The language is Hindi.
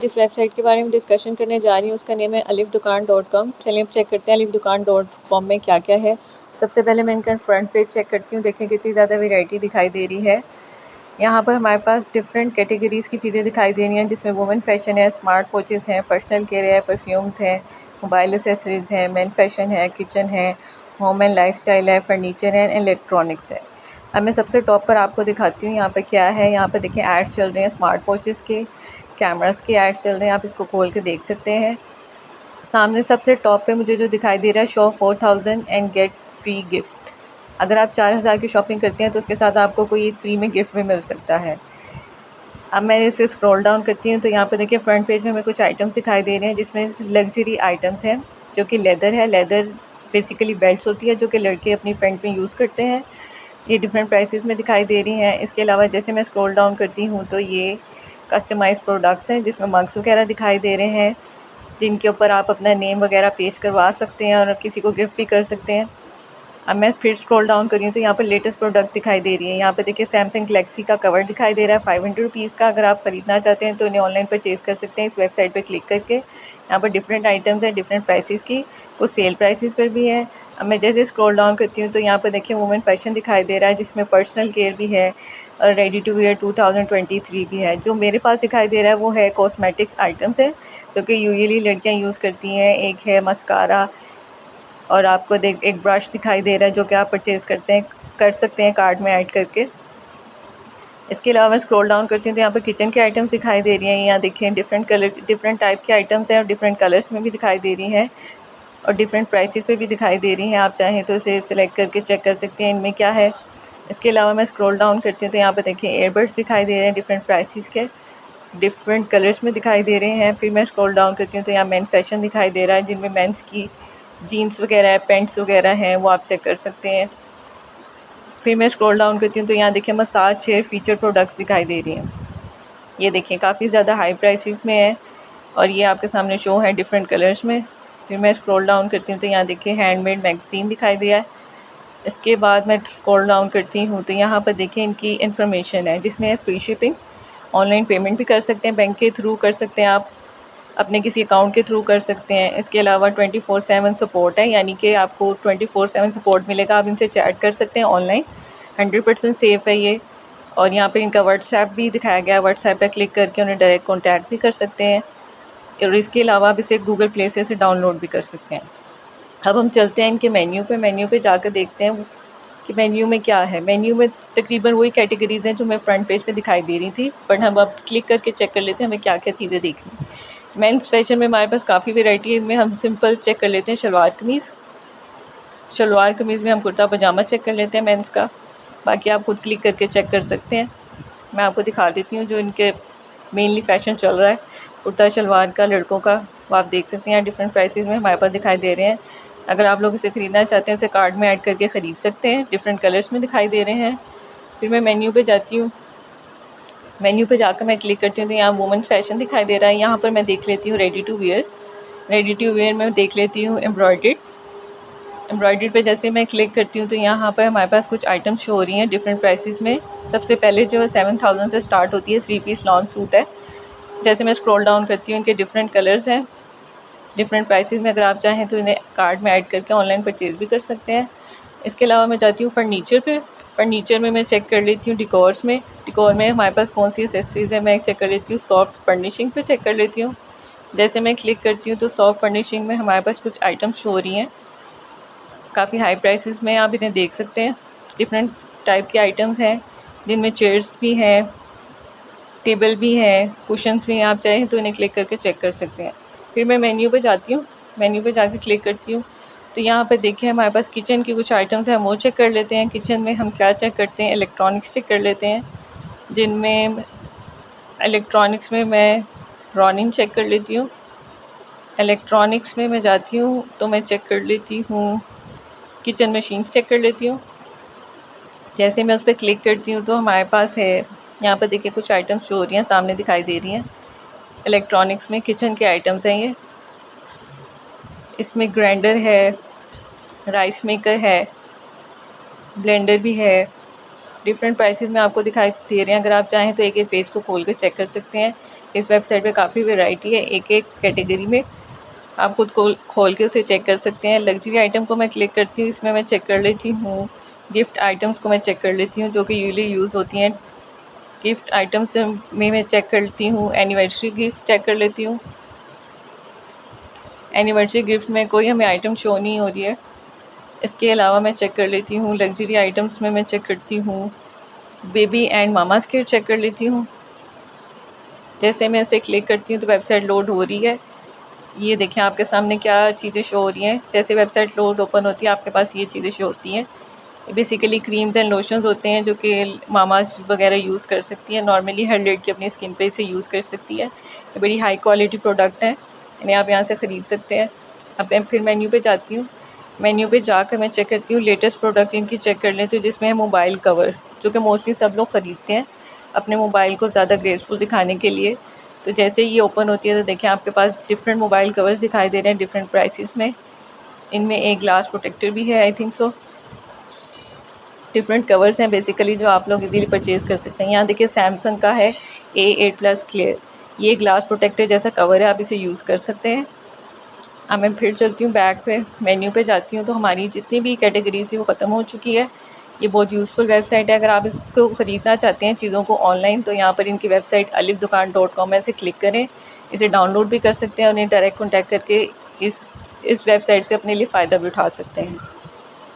जिस वेबसाइट के बारे में डिस्कशन करने जा रही हूँ उसका नेम है alifdukaan.com। चलिए अब चेक करते हैं alifdukaan.com में क्या क्या है। सबसे पहले मैं इनका फ्रंट पेज चेक करती हूँ। देखें कितनी ज़्यादा वैरायटी दिखाई दे रही है। यहाँ पर हमारे पास डिफरेंट कैटेगरीज़ की चीज़ें दिखाई दे रही हैं, जिसमें वुमेन फैशन है, स्मार्ट वॉचेज़ हैं, पर्सनल केयर है, परफ्यूम्स हैं, मोबाइल एसेसरीज़ हैं, मेन फैशन है, किचन है, होम एंड लाइफस्टाइल है, फर्नीचर है, इलेक्ट्रॉनिक्स है। अब मैं सबसे टॉप पर आपको दिखाती हूँ यहाँ पे क्या है। यहाँ पे देखें एड्स चल रहे हैं स्मार्ट वॉचेज़ के, कैमरास के एड्स चल रहे हैं, आप इसको खोल के देख सकते हैं। सामने सबसे टॉप पे मुझे जो दिखाई दे रहा है, show 4000 and get free gift. अगर आप 4000 की शॉपिंग करते हैं तो उसके साथ आपको कोई एक फ्री में गिफ्ट भी मिल सकता है। अब मैं इसे स्क्रॉल डाउन करती हूँ तो यहाँ पर देखिए फ्रंट पेज में हमें कुछ आइटम्स दिखाई दे रहे हैं, जिसमें लग्जरी आइटम्स हैं जो कि लेदर है। लेदर बेसिकली बेल्ट्स होती है जो कि लड़के अपनी पैंट में यूज़ करते हैं। ये डिफरेंट प्राइसेस में दिखाई दे रही हैं। इसके अलावा जैसे मैं स्क्रॉल डाउन करती हूँ तो ये कस्टमाइज़ प्रोडक्ट्स हैं, जिसमें मग्स वगैरह दिखाई दे रहे हैं, जिनके ऊपर आप अपना नेम वगैरह पेस्ट करवा सकते हैं और किसी को गिफ्ट भी कर सकते हैं। अब मैं फिर स्क्रॉल डाउन कर रही हूँ तो यहाँ पर लेटेस्ट प्रोडक्ट दिखाई दे रही है। यहाँ पे देखिए सैमसंग गैलेक्सी का कवर दिखाई दे रहा है 500 रुपीज़ का। अगर आप ख़रीदना चाहते हैं तो इन्हें ऑनलाइन परचेज़ कर सकते हैं इस वेबसाइट पे क्लिक करके। यहाँ पर डिफरेंट आइटम्स हैं डिफरेंट प्राइसेस की, कुछ सेल प्राइसेस पर भी है। अब मैं जैसे स्क्रॉल डाउन करती हूँ तो यहाँ पर देखिए वुमेन फैशन दिखाई दे रहा है, जिसमें पर्सनल केयर भी है और रेडी टू वेयर 2023 भी है। जो मेरे पास दिखाई दे रहा है वो है कॉस्मेटिक्स आइटम्स है, जो कि यूजुअली लड़कियाँ यूज़ करती हैं। एक है मस्कारा और आपको एक ब्रश दिखाई दे रहा है जो कि आप परचेज़ कर सकते हैं कार्ड में ऐड करके। इसके अलावा मैं स्क्रॉल डाउन करती हूँ तो यहाँ पर किचन के आइटम्स दिखाई दे रही हैं। यहाँ देखिए डिफरेंट टाइप के आइटम्स हैं और डिफरेंट कलर्स में भी दिखाई दे रही हैं और डिफरेंट प्राइसेस पे भी दिखाई दे रही हैं। आप चाहें तो इसे सिलेक्ट करके चेक कर सकते हैं इनमें क्या है। इसके अलावा मैं स्क्रॉल डाउन करती हूँ तो यहाँ पर देखिए एयरबड्स दिखाई दे रहे हैं डिफरेंट प्राइसेस के, डिफरेंट कलर्स में दिखाई दे रहे हैं। फिर मैं स्क्रॉल डाउन करती हूँ तो यहाँ मेन फैशन दिखाई दे रहा है, जिनमें मेंस की जीन्स वगैरह है, पैंट्स वगैरह हैं, वो आप चेक कर सकते हैं। फिर मैं स्क्रॉल डाउन करती हूँ तो यहाँ देखिए मसाज चेयर फीचर प्रोडक्ट्स दिखाई दे रही हैं। ये देखिए काफ़ी ज़्यादा हाई प्राइसेस में है और ये आपके सामने शो है डिफरेंट कलर्स में। फिर मैं स्क्रॉल डाउन करती हूँ तो यहाँ देखिए हैंडमेड मैगज़ीन दिखाई दिया है। इसके बाद मैं स्क्रॉल डाउन करती हूँ तो यहाँ पर देखिए इनकी इन्फॉर्मेशन है, जिसमें है फ्री शिपिंग, ऑनलाइन पेमेंट भी कर सकते हैं, बैंक के थ्रू कर सकते हैं, आप अपने किसी अकाउंट के थ्रू कर सकते हैं। इसके अलावा 24/7 सपोर्ट है, यानी कि आपको 24/7 सपोर्ट मिलेगा। आप इनसे चैट कर सकते हैं ऑनलाइन, 100% सेफ़ है ये। और यहाँ पे इनका व्हाट्सएप भी दिखाया गया है, व्हाट्सएप पे क्लिक करके उन्हें डायरेक्ट कॉन्टैक्ट भी कर सकते हैं और इसके अलावा आप इसे गूगल प्ले से इसे डाउनलोड भी कर सकते हैं। अब हम चलते हैं इनके मेन्यू पे जाकर देखते हैं कि मेन्यू में क्या है। मेन्यू में तकरीबन वही कैटेगरीज़ हैं जो मैं फ्रंट पेज पे दिखाई दे रही थी, बट हम अब क्लिक करके चेक कर लेते हैं हमें क्या क्या चीज़ें देखनी। मेंस फैशन में हमारे पास काफ़ी वैरायटी है। इनमें हम सिंपल चेक कर लेते हैं शलवार कमीज़ में हम कुर्ता पजामा चेक कर लेते हैं मेंस का। बाकी आप खुद क्लिक करके चेक कर सकते हैं। मैं आपको दिखा देती हूँ जो इनके मेनली फ़ैशन चल रहा है कुर्ता शलवार का लड़कों का, वो आप देख सकते हैं डिफरेंट प्राइसेस में हमारे पास दिखाई दे रहे हैं। अगर आप लोग इसे ख़रीदना चाहते हैं इसे कार्ड में ऐड करके ख़रीद सकते हैं, डिफरेंट कलर्स में दिखाई दे रहे हैं। फिर मैं मेन्यू पे जाती हूँ, मेन्यू पे जाकर मैं क्लिक करती हूँ तो यहाँ वुमेन फैशन दिखाई दे रहा है। यहाँ पर मैं देख लेती हूँ रेडी टू वेयर में देख लेती हूँ एम्ब्रॉयडर्ड पे जैसे मैं क्लिक करती हूँ तो यहाँ पर हमारे पास कुछ आइटम्स शो हो रही हैं डिफरेंट प्राइसेस में। सबसे पहले जो है 7000 से स्टार्ट होती है, 3 पीस लॉन्ग सूट है। जैसे मैं स्क्रॉल डाउन करती हूँ इनके डिफरेंट कलर्स हैं डिफरेंट प्राइसेस में। अगर आप चाहें तो इन्हें कार्ड में ऐड करके ऑनलाइन परचेज़ भी कर सकते हैं। इसके अलावा मैं जाती हूँ फर्नीचर में मैं चेक कर लेती हूँ डिकोर में हमारे पास कौन सी एक्सेसरीज़ है, मैं चेक कर लेती हूँ। सॉफ्ट फर्निशिंग पे चेक कर लेती हूँ। जैसे मैं क्लिक करती हूँ तो सॉफ्ट फर्निशिंग में हमारे पास कुछ आइटम्स शो हो रही हैं काफ़ी हाई प्राइसेस में, आप इन्हें देख सकते हैं। डिफरेंट टाइप के आइटम्स हैं जिनमें चेयर्स भी हैं, टेबल भी है, कुशन्स भी हैं। आप चाहें तो इन्हें क्लिक करके चेक कर सकते हैं। फिर मैं मेन्यू पे जाती हूँ, मेन्यू पे जाके क्लिक करती हूँ तो यहाँ पर देखिए हमारे पास किचन की कुछ आइटम्स हैं, हम वो चेक कर लेते हैं। किचन में हम क्या चेक करते हैं, इलेक्ट्रॉनिक्स चेक कर लेते हैं, जिनमें इलेक्ट्रॉनिक्स में मैं रॉनिन चेक कर लेती हूँ। इलेक्ट्रॉनिक्स में मैं जाती हूँ तो मैं चेक कर लेती हूँ, किचन मशीन्स चेक कर लेती हूँ। जैसे मैं उस पर क्लिक करती हूँ तो हमारे पास है, यहाँ पर देखिए कुछ आइटम्स शो हो रही हैं सामने दिखाई दे रही हैं। इलेक्ट्रॉनिक्स में किचन के आइटम्स हैं ये। इसमें ग्राइंडर है, राइस मेकर है, ब्लेंडर भी है, डिफरेंट प्राइसेस में आपको दिखाई दे रहे हैं। अगर आप चाहें तो एक एक पेज को खोल कर चेक कर सकते हैं। इस वेबसाइट पे काफ़ी वैरायटी है, एक एक कैटेगरी में आप खुद खोल के उसे चेक कर सकते हैं। लग्जरी आइटम को मैं क्लिक करती हूँ, इसमें मैं चेक कर लेती हूँ। गिफ्ट आइटम्स को मैं चेक कर लेती हूँ जो कि यूजली यूज़ होती हैं। गिफ्ट आइटम्स में मैं चेक करती हूँ, एनिवर्सरी गिफ्ट चेक कर लेती हूँ। एनिवर्सरी गिफ्ट में कोई हमें आइटम शो नहीं हो रही है। इसके अलावा मैं चेक कर लेती हूँ लग्जरी आइटम्स में मैं चेक करती हूँ baby and mama's kit check कर लेती हूँ। जैसे मैं इस पर क्लिक करती हूँ तो वेबसाइट लोड हो रही है। ये देखें आपके सामने क्या चीज़ें शो हो रही हैं। जैसे वेबसाइट लोड ओपन होती है आपके पास ये चीज़ें शो होती हैं। बेसिकली क्रीम्स एंड लोशंस होते हैं जो कि मामास वगैरह यूज़ कर सकती है। नॉर्मली हर लड़की अपनी स्किन पे इसे यूज़ कर सकती है। ये बड़ी हाई क्वालिटी प्रोडक्ट है, इन्हें आप यहाँ से ख़रीद सकते हैं। अब मैं फिर मेन्यू पे जाती हूँ। मेन्यू पे जाकर मैं चेक करती हूँ लेटेस्ट प्रोडक्ट इनकी चेक कर लें तो जिसमें है मोबाइल कवर, जो कि मोस्टली सब लोग ख़रीदते हैं अपने मोबाइल को ज़्यादा ग्रेसफुल दिखाने के लिए। तो जैसे ये ओपन होती है तो देखें आपके पास डिफरेंट मोबाइल कवर्स दिखाई दे रहे हैं डिफरेंट प्राइसेस में। इनमें एक ग्लास प्रोटेक्टर भी है, I think so. Different covers हैं बेसिकली जो आप लोग इजीली परचेज़ कर सकते हैं। यहाँ देखिए सैमसंग का है A8+ क्लियर, ये ग्लास प्रोटेक्टर जैसा कवर है, आप इसे यूज़ कर सकते हैं। अब मैं फिर चलती हूँ बैक पे, मेन्यू पे जाती हूँ तो हमारी जितनी भी कैटेगरी थी वो ख़त्म हो चुकी है। ये बहुत यूज़फुल वेबसाइट है। अगर आप इसको ख़रीदना चाहते हैं चीज़ों को ऑनलाइन तो यहाँ पर इनकी वेबसाइट alifdukaan.com है, इसे क्लिक करें। इसे डाउनलोड भी कर सकते हैं, उन्हें डायरेक्ट कॉन्टैक्ट करके इस वेबसाइट से अपने लिए फ़ायदा भी उठा सकते हैं।